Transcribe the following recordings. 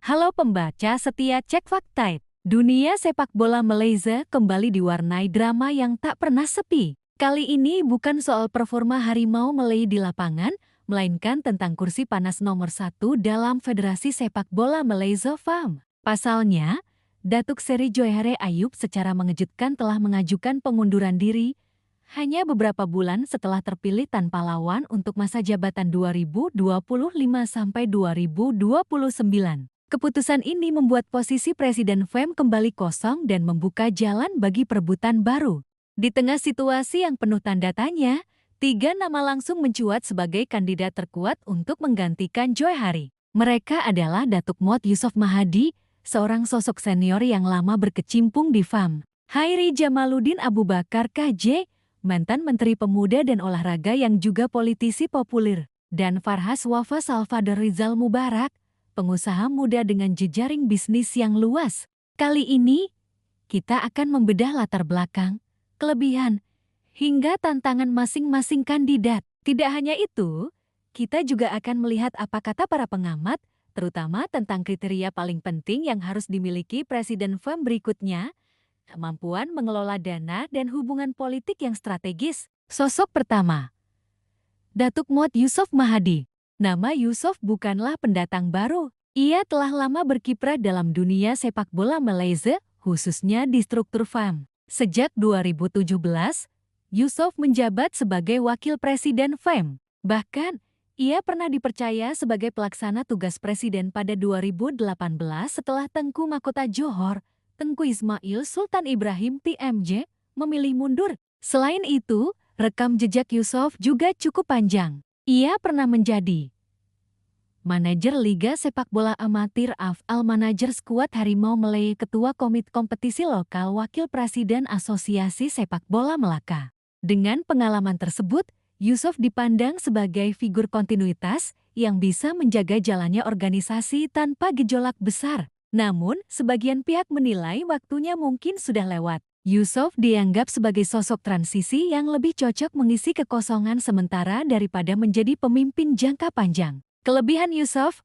Halo pembaca setia Cek Fakta. Dunia sepak bola Malaysia kembali diwarnai drama yang tak pernah sepi. Kali ini bukan soal performa Harimau Malay di lapangan, melainkan tentang kursi panas nomor 1 dalam Federasi Sepak Bola Malaysia (FAM). Pasalnya, Datuk Seri Johareh Ayub secara mengejutkan telah mengajukan pengunduran diri hanya beberapa bulan setelah terpilih tanpa lawan untuk masa jabatan 2025 sampai 2029. Keputusan ini membuat posisi Presiden FAM kembali kosong dan membuka jalan bagi perebutan baru. Di tengah situasi yang penuh tanda tanya, 3 nama langsung mencuat sebagai kandidat terkuat untuk menggantikan Johareh. Mereka adalah Datuk Mohd Yusof Mahadi, seorang sosok senior yang lama berkecimpung di FAM. Hairi Jamaluddin Abu Bakar KJ, mantan Menteri Pemuda dan Olahraga yang juga politisi populer. Dan Farhas Wafa Salvador Rizal Mubarak, pengusaha muda dengan jejaring bisnis yang luas. Kali ini, kita akan membedah latar belakang, kelebihan, hingga tantangan masing-masing kandidat. Tidak hanya itu, kita juga akan melihat apa kata para pengamat, terutama tentang kriteria paling penting yang harus dimiliki Presiden FAM berikutnya, kemampuan mengelola dana dan hubungan politik yang strategis. Sosok pertama, Datuk Mohd Yusof Mahadi. Nama Yusof bukanlah pendatang baru. Ia telah lama berkiprah dalam dunia sepak bola Malaysia, khususnya di struktur FAM. Sejak 2017, Yusof menjabat sebagai Wakil Presiden FAM. Bahkan, ia pernah dipercaya sebagai pelaksana tugas presiden pada 2018 setelah Tengku Mahkota Johor, Tengku Ismail Sultan Ibrahim TMJ, memilih mundur. Selain itu, rekam jejak Yusof juga cukup panjang. Ia pernah menjadi manajer Liga Sepak Bola Amatir AFL, manajer skuad Harimau Malay, ketua komite kompetisi lokal, wakil presiden Asosiasi Sepak Bola Melaka. Dengan pengalaman tersebut, Yusof dipandang sebagai figur kontinuitas yang bisa menjaga jalannya organisasi tanpa gejolak besar. Namun, sebagian pihak menilai waktunya mungkin sudah lewat. Yusof dianggap sebagai sosok transisi yang lebih cocok mengisi kekosongan sementara daripada menjadi pemimpin jangka panjang. Kelebihan Yusof,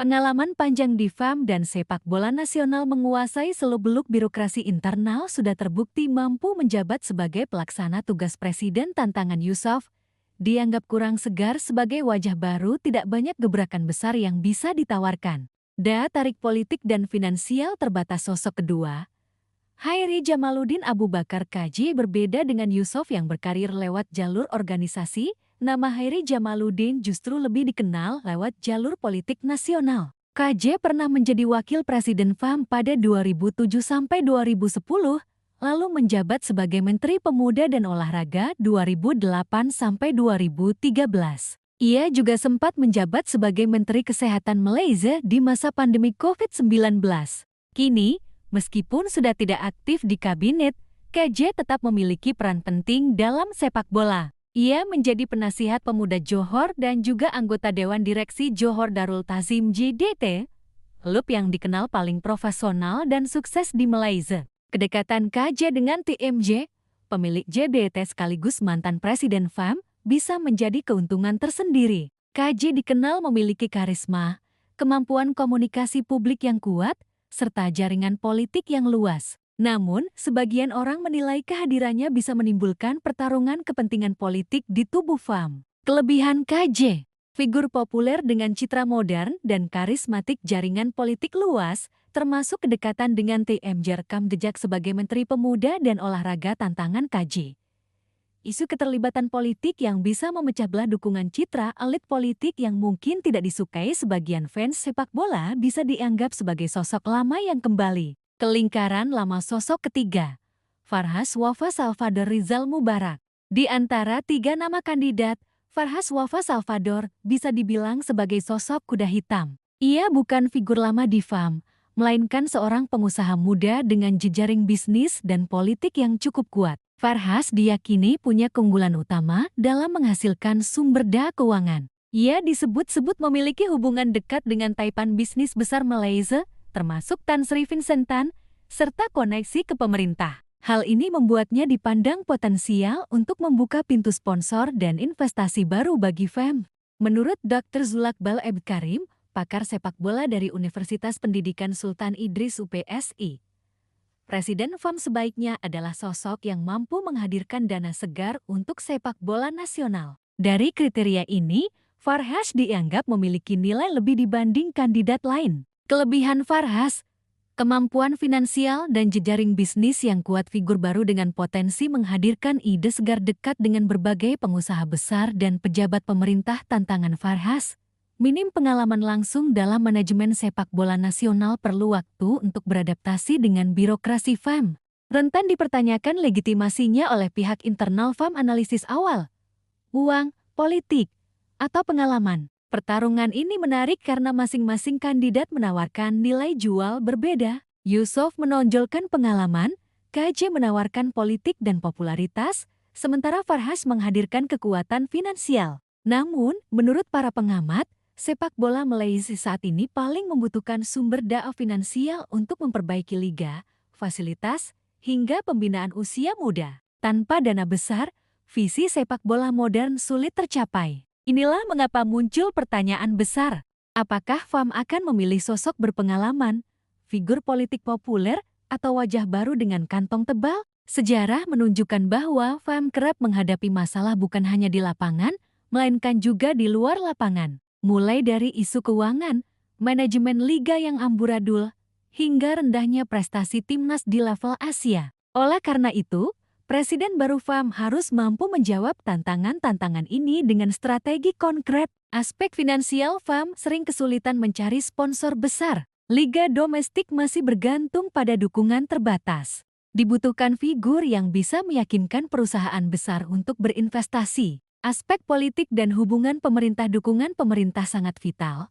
pengalaman panjang di FAM dan sepak bola nasional, menguasai seluk-beluk birokrasi internal, sudah terbukti mampu menjabat sebagai pelaksana tugas presiden. Tantangan Yusof dianggap kurang segar sebagai wajah baru, tidak banyak gebrakan besar yang bisa ditawarkan. Daya tarik politik dan finansial terbatas. Sosok kedua, Hairi Jamaluddin Abu Bakar KJ, berbeda dengan Yusof yang berkarir lewat jalur organisasi. Nama Hairi Jamaluddin justru lebih dikenal lewat jalur politik nasional. KJ pernah menjadi wakil presiden FAM pada 2007 sampai 2010, lalu menjabat sebagai Menteri Pemuda dan Olahraga 2008 sampai 2013. Ia juga sempat menjabat sebagai Menteri Kesehatan Malaysia di masa pandemi COVID-19. Kini, meskipun sudah tidak aktif di kabinet, KJ tetap memiliki peran penting dalam sepak bola. Ia menjadi penasihat pemuda Johor dan juga anggota Dewan Direksi Johor Darul Ta'zim JDT, klub yang dikenal paling profesional dan sukses di Malaysia. Kedekatan KJ dengan TMJ, pemilik JDT sekaligus mantan Presiden FAM, bisa menjadi keuntungan tersendiri. KJ dikenal memiliki karisma, kemampuan komunikasi publik yang kuat, serta jaringan politik yang luas. Namun, sebagian orang menilai kehadirannya bisa menimbulkan pertarungan kepentingan politik di tubuh FAM. Kelebihan KJ, figur populer dengan citra modern dan karismatik, jaringan politik luas, termasuk kedekatan dengan TMJ, rekam jejak sebagai Menteri Pemuda dan Olahraga. Tantangan KJ, isu keterlibatan politik yang bisa memecah belah dukungan. Citra elit politik yang mungkin tidak disukai sebagian fans sepak bola bisa dianggap sebagai sosok lama yang kembali ke lingkaran lama. Sosok ketiga, Farhas Wafa Salvador Rizal Mubarak. Di antara 3 nama kandidat, Farhas Wafa Salvador bisa dibilang sebagai sosok kuda hitam. Ia bukan figur lama di FAM, melainkan seorang pengusaha muda dengan jejaring bisnis dan politik yang cukup kuat. Farhas diyakini punya keunggulan utama dalam menghasilkan sumber daya keuangan. Ia disebut-sebut memiliki hubungan dekat dengan taipan bisnis besar Malaysia, termasuk Tan Sri Vincent Tan, serta koneksi ke pemerintah. Hal ini membuatnya dipandang potensial untuk membuka pintu sponsor dan investasi baru bagi FAM. Menurut Dr. Zulakbal Ebkarim, pakar sepak bola dari Universitas Pendidikan Sultan Idris UPSI. Presiden FAM sebaiknya adalah sosok yang mampu menghadirkan dana segar untuk sepak bola nasional. Dari kriteria ini, Farhas dianggap memiliki nilai lebih dibanding kandidat lain. Kelebihan Farhas, kemampuan finansial dan jejaring bisnis yang kuat. Figur baru dengan potensi menghadirkan ide segar dekat dengan berbagai pengusaha besar dan pejabat pemerintah. Tantangan Farhas, minim pengalaman langsung dalam manajemen sepak bola nasional, perlu waktu untuk beradaptasi dengan birokrasi FAM. Rentan dipertanyakan legitimasinya oleh pihak internal FAM. Analisis awal, uang, politik, atau pengalaman. Pertarungan ini menarik karena masing-masing kandidat menawarkan nilai jual berbeda. Yusuf menonjolkan pengalaman, KJ menawarkan politik dan popularitas, sementara Farhas menghadirkan kekuatan finansial. Namun, menurut para pengamat, sepak bola Malaysia saat ini paling membutuhkan sumber daya finansial untuk memperbaiki liga, fasilitas, hingga pembinaan usia muda. Tanpa dana besar, visi sepak bola modern sulit tercapai. Inilah mengapa muncul pertanyaan besar. Apakah FAM akan memilih sosok berpengalaman, figur politik populer, atau wajah baru dengan kantong tebal? Sejarah menunjukkan bahwa FAM kerap menghadapi masalah bukan hanya di lapangan, melainkan juga di luar lapangan. Mulai dari isu keuangan, manajemen liga yang amburadul, hingga rendahnya prestasi timnas di level Asia. Oleh karena itu, Presiden baru FAM harus mampu menjawab tantangan-tantangan ini dengan strategi konkret. Aspek finansial, FAM sering kesulitan mencari sponsor besar. Liga domestik masih bergantung pada dukungan terbatas. Dibutuhkan figur yang bisa meyakinkan perusahaan besar untuk berinvestasi. Aspek politik dan hubungan pemerintah, dukungan pemerintah sangat vital,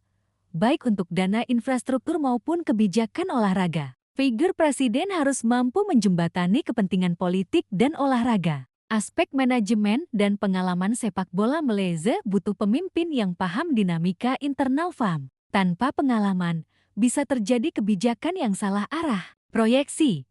baik untuk dana infrastruktur maupun kebijakan olahraga. Figur presiden harus mampu menjembatani kepentingan politik dan olahraga. Aspek manajemen dan pengalaman sepak bola Malaysia butuh pemimpin yang paham dinamika internal FAM. Tanpa pengalaman, bisa terjadi kebijakan yang salah arah. Proyeksi,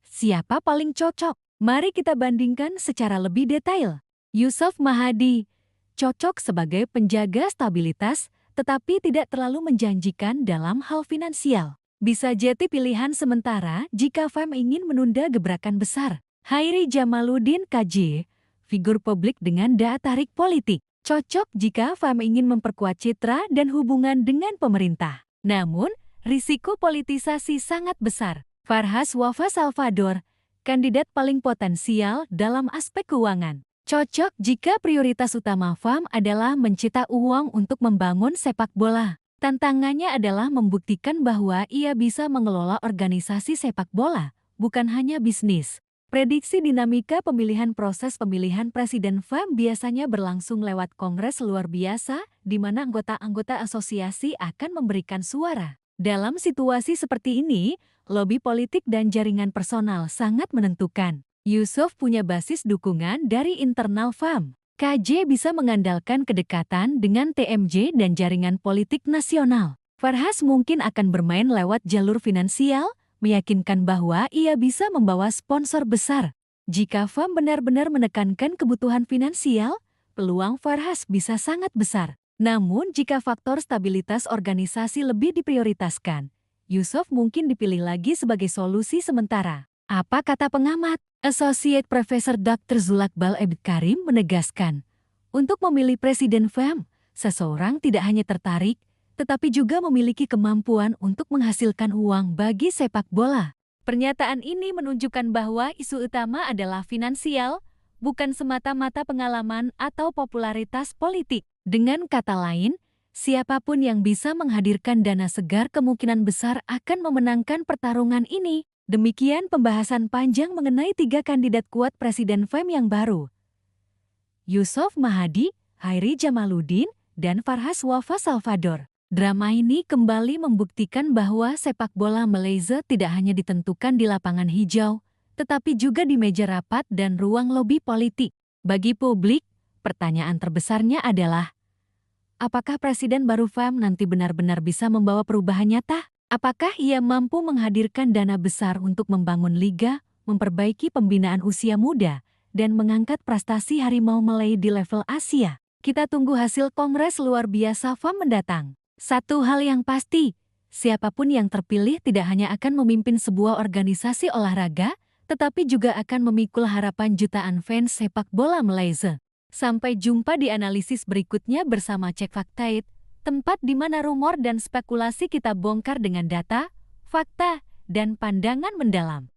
siapa paling cocok? Mari kita bandingkan secara lebih detail. Yusuf Mahadi cocok sebagai penjaga stabilitas, tetapi tidak terlalu menjanjikan dalam hal finansial. Bisa jadi pilihan sementara jika FAM ingin menunda gebrakan besar. Hairi Jamaluddin KJ, figur publik dengan daya tarik politik. Cocok jika FAM ingin memperkuat citra dan hubungan dengan pemerintah. Namun, risiko politisasi sangat besar. Farhas Wafa Salvador, kandidat paling potensial dalam aspek keuangan. Cocok jika prioritas utama FAM adalah mencetak uang untuk membangun sepak bola. Tantangannya adalah membuktikan bahwa ia bisa mengelola organisasi sepak bola, bukan hanya bisnis. Prediksi dinamika pemilihan. Proses pemilihan presiden FAM biasanya berlangsung lewat kongres luar biasa, di mana anggota-anggota asosiasi akan memberikan suara. Dalam situasi seperti ini, lobi politik dan jaringan personal sangat menentukan. Yusuf punya basis dukungan dari internal FAM. KJ bisa mengandalkan kedekatan dengan TMJ dan jaringan politik nasional. Farhas mungkin akan bermain lewat jalur finansial, meyakinkan bahwa ia bisa membawa sponsor besar. Jika FAM benar-benar menekankan kebutuhan finansial, peluang Farhas bisa sangat besar. Namun jika faktor stabilitas organisasi lebih diprioritaskan, Yusuf mungkin dipilih lagi sebagai solusi sementara. Apa kata pengamat? Associate Professor Dr. Zulakbal Ebit Karim menegaskan, untuk memilih presiden FAM, seseorang tidak hanya tertarik, tetapi juga memiliki kemampuan untuk menghasilkan uang bagi sepak bola. Pernyataan ini menunjukkan bahwa isu utama adalah finansial, bukan semata-mata pengalaman atau popularitas politik. Dengan kata lain, siapapun yang bisa menghadirkan dana segar kemungkinan besar akan memenangkan pertarungan ini. Demikian pembahasan panjang mengenai 3 kandidat kuat presiden FAM yang baru. Yusuf Mahadi, Hairi Jamaluddin, dan Farhas Wafa Salvador. Drama ini kembali membuktikan bahwa sepak bola Malaysia tidak hanya ditentukan di lapangan hijau, tetapi juga di meja rapat dan ruang lobi politik. Bagi publik, pertanyaan terbesarnya adalah, apakah presiden baru FAM nanti benar-benar bisa membawa perubahan nyata? Apakah ia mampu menghadirkan dana besar untuk membangun liga, memperbaiki pembinaan usia muda, dan mengangkat prestasi Harimau Malay di level Asia? Kita tunggu hasil Kongres Luar Biasa FAM mendatang. Satu hal yang pasti, siapapun yang terpilih tidak hanya akan memimpin sebuah organisasi olahraga, tetapi juga akan memikul harapan jutaan fans sepak bola Malaysia. Sampai jumpa di analisis berikutnya bersama Cek Faktaid, tempat di mana rumor dan spekulasi kita bongkar dengan data, fakta, dan pandangan mendalam.